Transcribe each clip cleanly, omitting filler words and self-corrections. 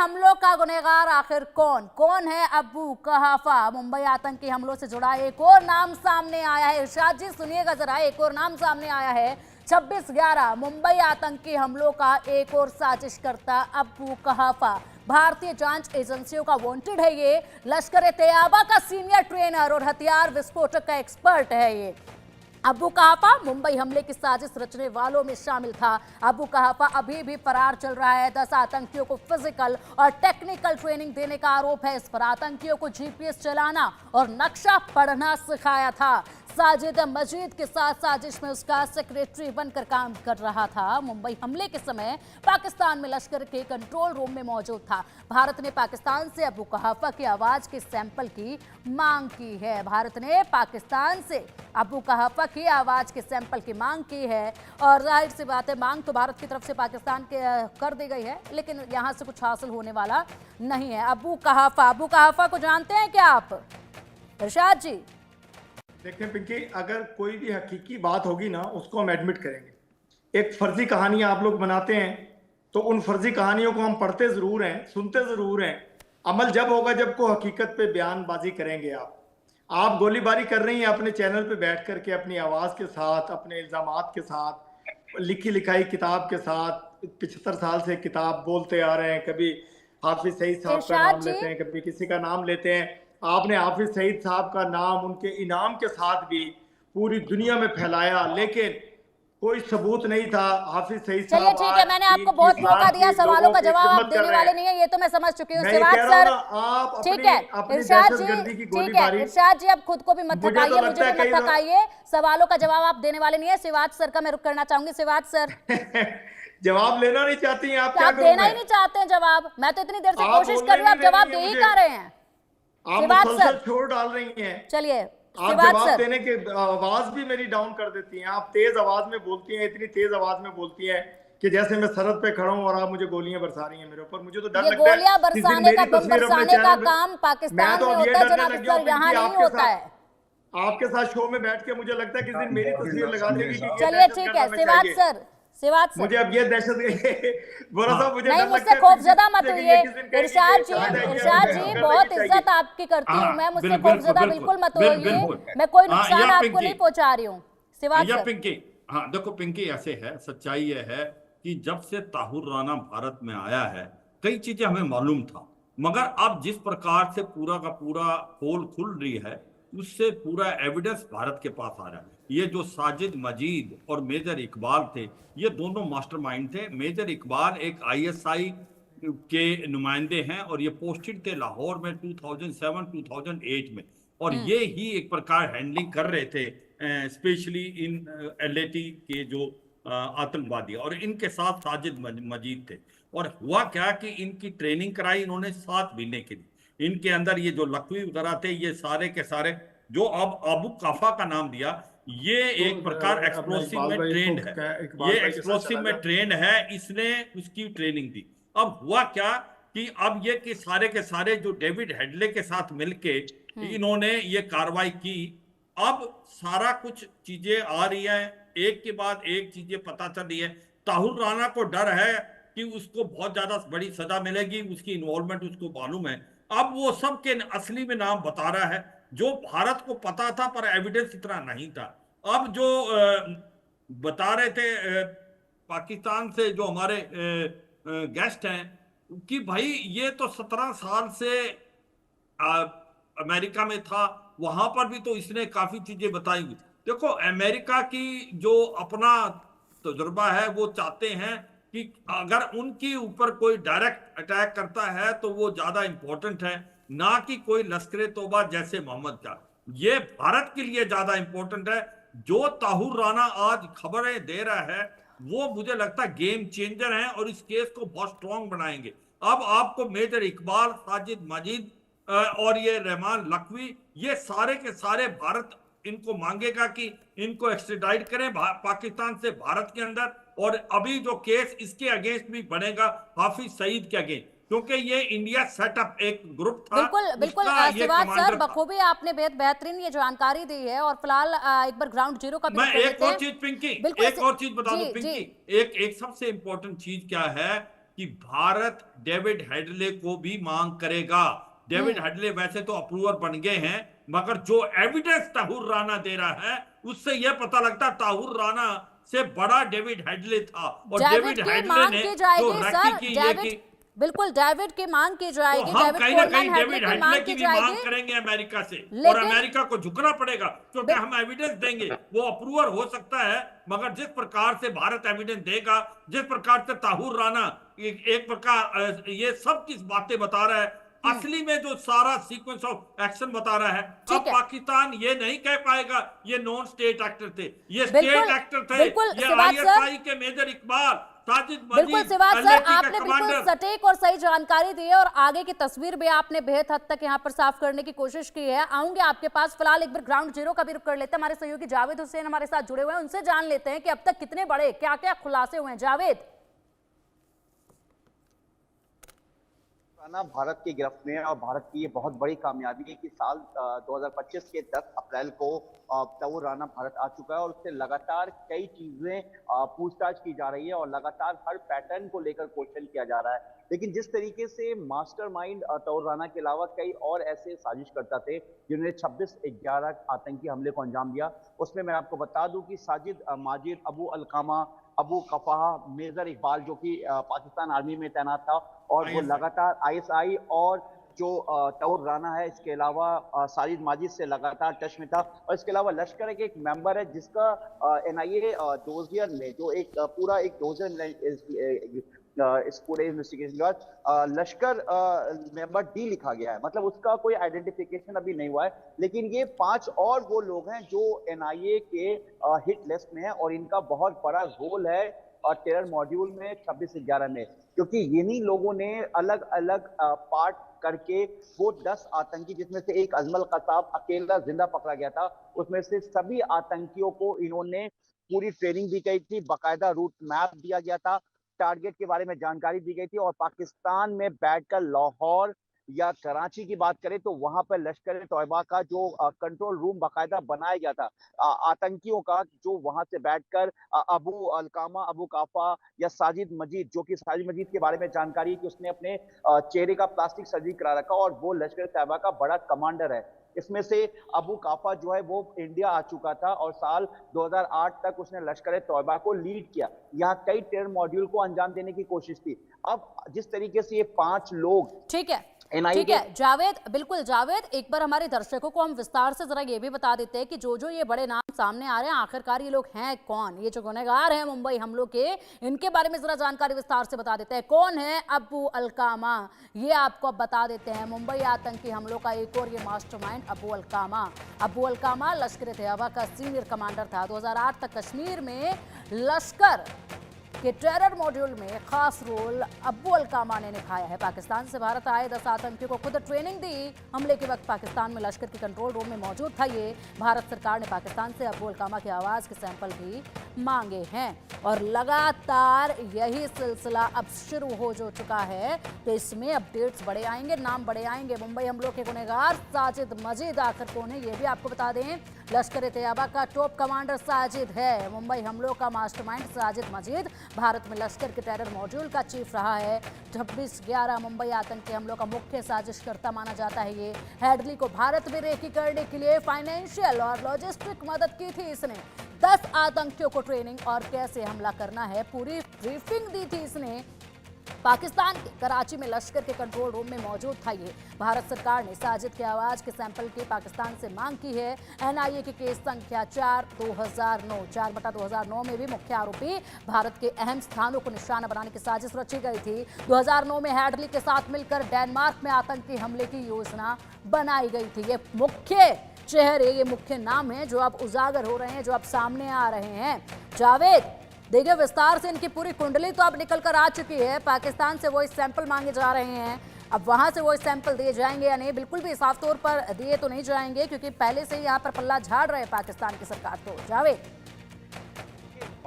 हमलों का गुनहगार आखिर कौन कौन है? अबू कहाफा। मुंबई आतंकी हमलों से जुड़ा एक और नाम सामने आया है। इरशाद जी सुनिएगा जरा, एक और नाम सामने आया है। 26/11 मुंबई आतंकी हमलों का एक और साजिशकर्ता अबू कहाफा। भारतीय जांच एजेंसियों का वांटेड है ये। लश्कर तैयबा का सीनियर ट्रेनर और हथियार विस्फोटक का एक्सपर्ट है ये। अबू कहाफा मुंबई हमले की साजिश रचने वालों में शामिल था। अबू कहाफा अभी भी फरार चल रहा है। 10 आतंकियों को फिजिकल और टेक्निकल ट्रेनिंग देने का आरोप है। इस पर आतंकियों को जीपीएस चलाना और नक्शा पढ़ना सिखाया था। साजिद मजीद के साथ साजिश में उसका सेक्रेटरी बनकर काम कर रहा था। मुंबई हमले के समय पाकिस्तान में लश्कर के कंट्रोल रूम में मौजूद था। भारत ने पाकिस्तान से अबू कहाफा की आवाज के सैंपल की मांग की है। भारत ने पाकिस्तान से अबू कहाफा की आवाज के सैंपल की मांग की है और जाहिर सी बात है मांग तो भारत की तरफ से पाकिस्तान के कर दी गई है, लेकिन यहां से कुछ हासिल होने वाला नहीं है। अबू कहाफा को जानते हैं क्या आप इरशाद जी? देखिए पिंकी, अगर कोई भी हकीकी बात होगी ना उसको हम एडमिट करेंगे। एक फर्जी कहानी आप लोग बनाते हैं तो उन फर्जी कहानियों को हम पढ़ते जरूर हैं, सुनते जरूर हैं। अमल जब होगा जब को हकीकत पे बयानबाजी करेंगे। आप गोलीबारी कर रही हैं अपने चैनल पे बैठ करके, अपनी आवाज के साथ, अपने इल्जामात के साथ, लिखी लिखाई किताब के साथ। 75 साल से किताब बोलते आ रहे हैं। कभी हाफिज सईद साहब का नाम लेते हैं, कभी किसी का नाम लेते हैं। आपने हाफिज सईद साहब का नाम उनके इनाम के साथ भी पूरी दुनिया में फैलाया, लेकिन कोई सबूत नहीं था। हाफिज सईद साहब, चलिए ठीक है, मैंने आपको बहुत मौका दिया, सवालों का जवाब आप देने वाले नहीं है, ये तो मैं समझ चुकी हूँ। सिवात सर ठीक है, इरशाद जी ठीक है, इरशाद जी अब खुद को भी मत थकाइए, मुझे भी मत थकाइए। सवालों का जवाब आप देने वाले नहीं है। सिवात सर का मैं रुख करना चाहूंगी। सिवात सर जवाब लेना नहीं चाहती हैं आप? क्या देना ही नहीं चाहते हैं जवाब? मैं तो इतनी देर से कोशिश कर रही हूँ, आप जवाब दे ही कह रहे हैं। आप छोड़ डाल रही हैं। चलिए आप जवाब देने के आवाज भी मेरी डाउन कर देती हैं। आप तेज आवाज में बोलती हैं, इतनी तेज आवाज में बोलती हैं कि जैसे मैं सरहद पे खड़ा हूं और आप मुझे गोलियां बरसा रही हैं मेरे ऊपर। मुझे तो डर लगता है। गोलियां बरसाने का काम पाकिस्तान में होता है जनाब सर, यहाँ नहीं होता है। आपके साथ शो में बैठ के मुझे लगता है किसी दिन मेरी तस्वीर लगा देगी। चलिए ठीक है सिवात सर, मुझे अब ये दहशत मुझे नहीं, मुझसे खौफजदा मत होइए इरशाद जी बहुत इज्जत आपकी करती हूँ मैं, मुझसे खौफजदा बिल्कुल मत होइए। मैं कोई नुकसान आपको नहीं पहुंचा रही हूँ। पिंकी, हाँ देखो पिंकी, ऐसे है, सच्चाई ये है कि जब से ताहिर राना भारत में आया है कई चीजें हमें मालूम था, मगर अब जिस प्रकार से पूरा का पूरा पोल खुल रही है उससे पूरा एविडेंस भारत के पास आ रहा है। ये जो साजिद मजीद और मेजर इकबाल थे, ये दोनों मास्टरमाइंड थे। मेजर इकबाल एक आईएसआई के नुमाइंदे हैं और ये पोस्टेड थे लाहौर में 2007-2008 में, और ये ही एक प्रकार हैंडलिंग कर रहे थे स्पेशली इन एलएटी के जो आतंकवादी, और इनके साथ साजिद मजीद थे। और हुआ क्या कि इनकी ट्रेनिंग कराई इन्होंने 7 महीने के लिए। इनके अंदर ये जो लकवी वगैरह थे, ये सारे के सारे जो अब अबू कहाफा का नाम दिया, ये एक प्रकार एक्सप्लोसिव में ट्रेंड है। ये एक्सप्लोसिव में ट्रेंड है, इसने उसकी ट्रेनिंग दी। अब हुआ क्या कि अब ये कि सारे के सारे जो डेविड हेडले के साथ मिलके इन्होंने ये कार्रवाई की। अब सारा कुछ चीजें आ रही है, एक के बाद एक चीजें पता चल रही है। ताहिर राना को डर है कि उसको बहुत ज्यादा बड़ी सजा मिलेगी, उसकी इन्वॉल्वमेंट उसको मालूम है। अब वो सब के असली में नाम बता रहा है जो भारत को पता था पर एविडेंस इतना नहीं था। अब जो बता रहे थे पाकिस्तान से जो हमारे गेस्ट हैं कि भाई ये तो 17 साल से अमेरिका में था, वहां पर भी तो इसने काफी चीजें बताई। देखो अमेरिका की जो अपना तजुर्बा है वो चाहते हैं कि अगर उनके ऊपर कोई डायरेक्ट अटैक करता है तो वो ज्यादा इंपॉर्टेंट है, ना कि कोई लश्कर तौबा जैसे मोहम्मद का। ये भारत के लिए ज्यादा इंपॉर्टेंट है। जो ताहिर राना आज खबरें दे रहा है वो मुझे लगता है गेम चेंजर है और इस केस को बहुत स्ट्रॉन्ग बनाएंगे। अब आपको मेजर इकबाल, साजिद मजीद और ये रहमान लकवी, ये सारे के सारे भारत इनको मांगेगा कि इनको एक्सट्राडाइट करें पाकिस्तान से भारत के अंदर। और अभी जो केस इसके अगेंस्ट भी बनेगा हाफिज सईद के अगेंस्ट, क्योंकि ये इंडिया सेटअप एक ग्रुप था। बिल्कुल सिवात सर, बखूबी आपने बेहतरीन ये जानकारी दी है। और फिलहाल एक बार ग्राउंड जीरो का भी मैं एक और चीज पिंकी, एक और चीज बता दूं पिंकी, एक सबसे इंपॉर्टेंट चीज क्या है कि भारत डेविड हेडले को भी मांग करेगा। डेविड हेडले वैसे तो अप्रूवर बन गए हैं, मगर जो एविडेंस ताहिर राणा दे रहा है उससे यह पता लगता ताहिर राणा से बड़ा डेविड हेडले था। और डेविड हेडले ने जो रखी की ये की, बिल्कुल डेविड की मांग की जाएगी, तो हम कहीं ना कहीं डेविड हेडले की भी मांग करेंगे अमेरिका से, और अमेरिका को झुकना पड़ेगा, क्योंकि हम एविडेंस देंगे। वो अप्रूवर हो सकता है, मगर जिस प्रकार से भारत एविडेंस देगा, जिस प्रकार से ताहिर राणा एक प्रकार ये सब किस बातें बता रहा है, असली में जो सारा सीक्वेंस ऑफ एक्शन बता रहा है, अब पाकिस्तान ये नहीं कह पाएगा ये नॉन स्टेट एक्टर थे, ये स्टेट एक्टर थे। ये ISI के मेजर इकबाल, बिल्कुल शिवाज सर, आपने बिल्कुल सटीक और सही जानकारी दी है और आगे की तस्वीर भी आपने बेहद हद तक यहाँ पर साफ करने की कोशिश की है। आऊंगे आपके पास, फिलहाल एक बार ग्राउंड जीरो का भी रुख कर लेते हैं। हमारे सहयोगी जावेद हुसैन हमारे साथ जुड़े हुए हैं, उनसे जान लेते हैं कि अब तक कितने बड़े क्या क्या खुलासे हुए हैं। जावेद, भारत की गिरफ्त में, और भारत की ये बहुत बड़ी कामयाबी है कि साल 2025 के 10 अप्रैल को ताहिर राणा भारत आ चुका है और उससे लगातार कई चीजें पूछताछ की जा रही है और लगातार हर पैटर्न को लेकर क्वेश्चन किया जा रहा है। लेकिन जिस तरीके से मास्टरमाइंड ताहिर राणा के अलावा कई और ऐसे साजिशकर्ता थे जिन्होंने 26/11 आतंकी हमले को अंजाम दिया, उसमें मैं आपको बता दूं कि साजिद माजिद, अबू अलकामा, अबू कफाहा, मेजर इकबाल जो कि पाकिस्तान आर्मी में तैनात था, और वो लगातार ISI और जो ताहिर राणा है, इसके अलावा साजिद माजिद से लगातार टच में था। और इसके अलावा लश्कर के एक मेंबर है जिसका NIA डोजियर में जो एक पूरा एक डोजियर इस पूरे इन्वेस्टिगेशन के बाद लश्कर मेंबर D लिखा गया है, मतलब उसका कोई आइडेंटिफिकेशन अभी नहीं हुआ है। लेकिन ये 5 और वो लोग हैं जो NIA के हिट लिस्ट में है और इनका बहुत बड़ा रोल है और टेरर मॉड्यूल में 26/11 में, क्योंकि इन्हीं लोगों ने अलग अलग पार्ट करके वो 10 आतंकी, जिसमें से एक अजमल कसाब अकेला जिंदा पकड़ा गया था, उसमें से सभी आतंकियों को इन्होंने पूरी ट्रेनिंग दी गई थी, बाकायदा रूट मैप दिया गया था, टारगेट के बारे में जानकारी दी गई थी, और पाकिस्तान में बैठकर लाहौर या कराची की बात करें तो वहां पर लश्कर तौयबा का जो कंट्रोल रूम बाकायदा बनाया गया था आतंकियों का, जो वहां से बैठकर अबू अलकामा, अबू काफा या साजिद मजीद, जो कि साजिद मजीद के बारे में जानकारी है कि उसने अपने चेहरे का प्लास्टिक सर्जरी करा रखा और वो लश्कर तौयबा का बड़ा कमांडर है। इसमें से अबू काफा जो है वो इंडिया आ चुका था और साल 2008 तक उसने लश्कर तौयबा को लीड किया, यहाँ कई टेरर मॉड्यूल को अंजाम देने की कोशिश थी। अब जिस तरीके से ये 5 लोग, ठीक है जावेद, बिल्कुल जावेद, एक बार हमारे दर्शकों को हम विस्तार से जरा ये भी बता देते हैं कि जो ये बड़े नाम सामने आ रहे हैं, आखिरकार ये लोग हैं कौन, ये जो गुनहगार हैं मुंबई हमलों के, इनके बारे में जरा जानकारी विस्तार से बता देते हैं। कौन है अबू अलकामा, ये आपको बता देते हैं। मुंबई आतंकी हमलों का एक और ये मास्टरमाइंड अबू अलकामा लश्कर तैयबा का सीनियर कमांडर था। 2008 तक कश्मीर में लश्कर के टेरर मॉड्यूल में खास रोल अबू अलकामा ने निभाया है। पाकिस्तान से भारत आए 10 आतंकियों को खुद ट्रेनिंग दी। हमले के वक्त पाकिस्तान में लश्कर के कंट्रोल रूम में मौजूद था ये। भारत सरकार ने पाकिस्तान से अबू अलकामा की आवाज़ के सैंपल भी मांगे हैं और लगातार यही सिलसिला अब शुरू हो जो चुका है। तो इसमें अपडेट्स बड़े आएंगे, नाम बड़े आएंगे। मुंबई हमलों के गुनहगार साजिद मजीद आखिर कौन है, ये भी आपको बता दें। लश्कर तैयबा का टॉप कमांडर साजिद है। मुंबई हमलों का मास्टरमाइंड साजिद मजीद भारत में लश्कर के टेरर मॉड्यूल का चीफ रहा है। 26/11 मुंबई आतंकी हमलों का मुख्य साजिशकर्ता माना जाता है ये। हेडली को भारत में रेकी करने के लिए फाइनेंशियल और लॉजिस्टिक मदद की थी इसने। 10 आतंकियों को ट्रेनिंग और कैसे हमला करना है पूरी ब्रीफिंग दी थी इसने। पाकिस्तान के कराची में लश्कर के कंट्रोल रूम में मौजूद था ये। भारत सरकार ने साजिद की आवाज के सैंपल की पाकिस्तान से मांग की है। NIA की केस संख्या 4/2009 में भी मुख्य आरोपी भारत के अहम स्थानों को निशाना बनाने की साजिश रची गई थी। 2009 में हेडली के साथ मिलकर डेनमार्क में आतंकी हमले की योजना बनाई गई थी। ये मुख्य चेहरे, ये मुख्य नाम है जो अब उजागर हो रहे हैं, जो अब सामने आ रहे हैं। जावेद, देखिए विस्तार से इनकी पूरी कुंडली तो अब निकल कर आ चुकी है। पाकिस्तान से वो सैंपल मांगे जा रहे हैं, अब वहां से वो सैंपल दिए जाएंगे या नहीं, बिल्कुल भी साफ तौर पर दिए तो नहीं जाएंगे क्योंकि पहले से ही यहाँ पर पल्ला झाड़ रहे पाकिस्तान की सरकार। तो जावेद,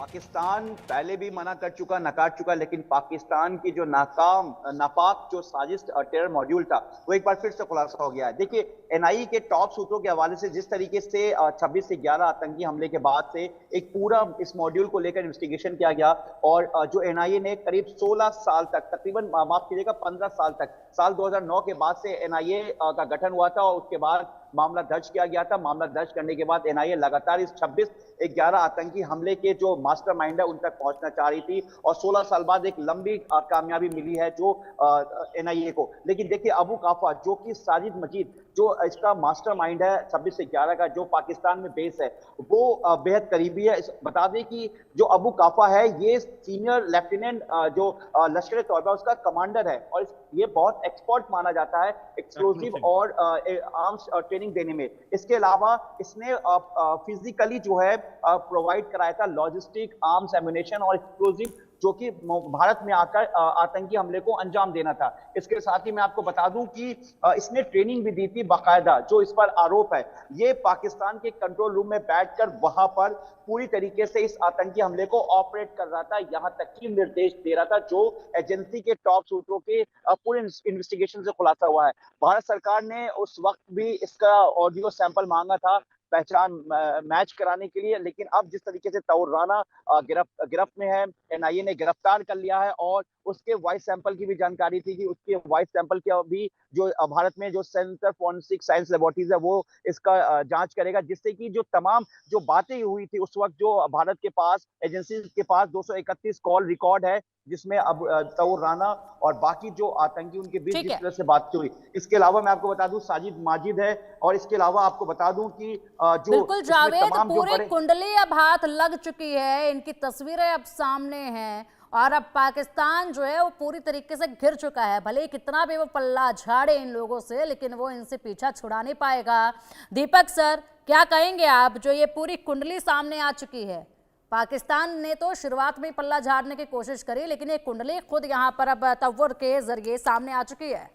पाकिस्तान पहले भी मना कर चुका, नकार चुका, लेकिन पाकिस्तान की जो नापाक जो साजिश टेरर मॉड्यूल था वो एक बार फिर से खुलासा हो गया है। देखिए, एनआईए के टॉप सूत्रों के हवाले से जिस तरीके से 26 से 11 आतंकी हमले के बाद से एक पूरा इस मॉड्यूल को लेकर इन्वेस्टिगेशन किया गया और जो एनआईए ने करीब 16 साल तक, तकरीबन माफ कीजिएगा 15 साल तक, साल 2009 के बाद से एनआईए का गठन हुआ था और उसके बाद मामला दर्ज किया गया था। मामला दर्ज करने के बाद एनआईए लगातार इस 26-11 आतंकी हमले के जो मास्टरमाइंड है उन तक पहुंचना चाह रही थी और 16 साल बाद एक लंबी कामयाबी मिली है जो एनआईए को। लेकिन देखिए, अबू काफा जो कि साजिद मजीद जो इसका मास्टरमाइंड है 26 से 11 का, जो पाकिस्तान में बेस है, वो बेहद करीबी है। बता दें कि जो अबू काफा है ये सीनियर लेफ्टिनेंट जो लश्कर तौबा उसका कमांडर है और ये बहुत एक्सपर्ट माना जाता है एक्सप्लोजिव और आर्म्स ट्रेनिंग देने में। इसके अलावा इसने फिजिकली जो है प्रोवाइड कराया था लॉजिस्टिक, आर्म्स, एम्युनिशन और एक्सप्लोजिव, जो कि भारत में आकर आतंकी हमले को अंजाम देना था। इसके साथ ही मैं आपको बता दूं कि इसने ट्रेनिंग भी दी थी बाकायदा। जो इस पर आरोप है, ये पाकिस्तान के कंट्रोल रूम में बैठकर वहां पर पूरी तरीके से इस आतंकी हमले को ऑपरेट कर रहा था, यहां तक कि निर्देश दे रहा था, जो एजेंसी के टॉप सूत्रों के पूरे इन्वेस्टिगेशन से खुलासा हुआ है। भारत सरकार ने उस वक्त भी इसका ऑडियो सैंपल मांगा था पहचान मैच कराने के लिए, लेकिन अब जिस तरीके से तौर राना गिरफ्त में है, एनआईए ने गिरफ्तार कर लिया है और उसके वॉइस सैंपल की भी जानकारी थी कि उसके वॉइस सैंपल की भी जो भारत में जो सेंटर फॉरेंसिक साइंस लेबोरेटरीज है वो इसका जांच करेगा, जिससे कि जो तमाम जो बातें हुई थी उस वक्त, जो भारत के पास एजेंसी के पास 231 कॉल रिकॉर्ड है जिसमें अब तौर राना और बाकी जो आतंकी उनके बीच जिस तरह से बात हुई। इसके अलावा मैं आपको बता दूं साजिद माजिद है और इसके अलावा आपको बता दूं कि जो बिल्कुल जावेद, पूरी कुंडली अब हाथ लग चुकी है, इनकी तस्वीरें अब सामने हैं और अब पाकिस्तान जो है वो पूरी तरीके से घिर चुका है। भले ही कितना भी वो पल्ला झाड़े इन लोगों से, लेकिन वो इनसे पीछा छुड़ा नहीं पाएगा। दीपक सर, क्या कहेंगे आप, जो ये पूरी कुंडली सामने आ चुकी है? पाकिस्तान ने तो शुरुआत में पल्ला झाड़ने की कोशिश करी, लेकिन ये कुंडली खुद यहाँ पर अब तस्वीर के जरिए सामने आ चुकी है।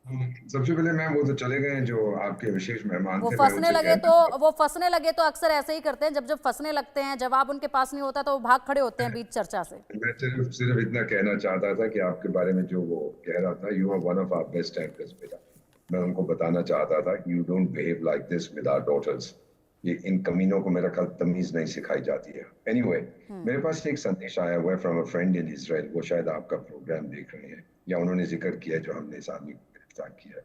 सबसे पहले मैम वो तो चले गए जो आपके विशेष मेहमान थे। वो फंसने लगे तो अक्सर ऐसे ही करते हैं, जब फंसने लगते हैं, जवाब उनके पास नहीं होता तो वो भाग खड़े होते हैं बीच चर्चा से। मैं सिर्फ इतना कहना चाहता था कि आपके बारे में जो वो कह रहा था, you are one of our best anchors बेटा। मैं उनको बताना चाहता था कि you don't behave like this with our daughters. ये इन कमीनों को मेरा ख्याल तमीज नहीं सिखाई जाती है। एनीवे, मेरे पास एक संदेश आया हुआ है from a friend in Israel. वो शायद आपका प्रोग्राम देख रहे हैं या उन्होंने जिक्र किया जो हमने इस आदमी को गिरफ्तार किया है।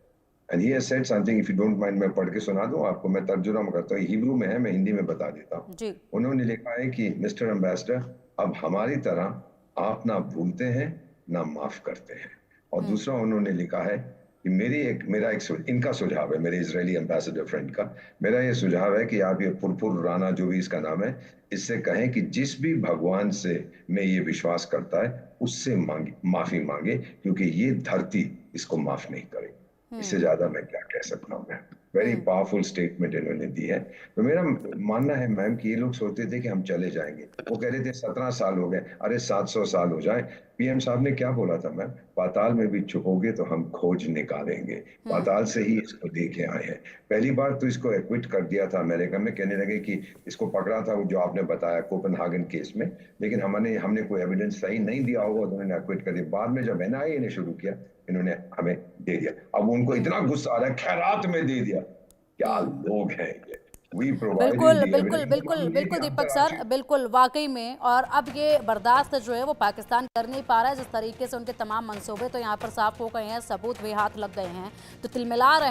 And he has said something, if you don't mind, मैं पढ़ के सुना दूं आपको। मैं तर्जुमा करता हूँ, हिब्रू में है, मैं हिंदी में बता देता हूँ। उन्होंने लिखा है कि मिस्टर एम्बेसडर, अब हमारी तरह आप ना भूलते हैं ना माफ करते हैं। और दूसरा उन्होंने लिखा है कि इनका सुझाव है, मेरे इजरायली एम्बेसडर फ्रेंड का, मेरा ये सुझाव है कि आप ये पुरपुर राना जो भी इसका नाम है, इससे कहें कि जिस भी भगवान से मैं ये विश्वास करता है उससे माफी मांगे, क्योंकि ये धरती इसको माफ नहीं करेगी। इससे ज्यादा मैं क्या कह सकता हूँ। मैं वेरी पावरफुल स्टेटमेंट इन्होंने दी है। तो मेरा मानना है मैम कि ये लोग सोचते थे कि हम चले जाएंगे। वो कह रहे थे 17 साल हो गए, अरे 700 साल हो जाए। पीएम साहब ने क्या बोला था मैम, पाताल में भी छुपोगे तो हम खोज निकालेंगे। पाताल से ही इसको देखे आए हैं। पहली बार तो इसको एक्विट कर दिया था अमेरिका में, कहने लगे कि इसको पकड़ा था जो आपने बताया कोपेनहेगन केस में, लेकिन हमने कोई एविडेंस सही नहीं दिया होगा तो उन्होंने एक्विट कर दिया। बाद में जब एनआईए ने शुरू किया, इन्होंने हमें दे दिया। अब उनको इतना गुस्सा आ रहा है, खैरात में दे दिया। क्या लोग हैं ये। बिल्कुल दीपक सर, बिल्कुल वाकई में। और अब ये बर्दाश्त जो है वो पाकिस्तान कर नहीं पा रहा है। जिस तरीके से उनके तमाम मंसूबे तो यहाँ पर साफ हो गए हैं, सबूत भी हाथ लग गए हैं, तो तिलमिला रहे हैं।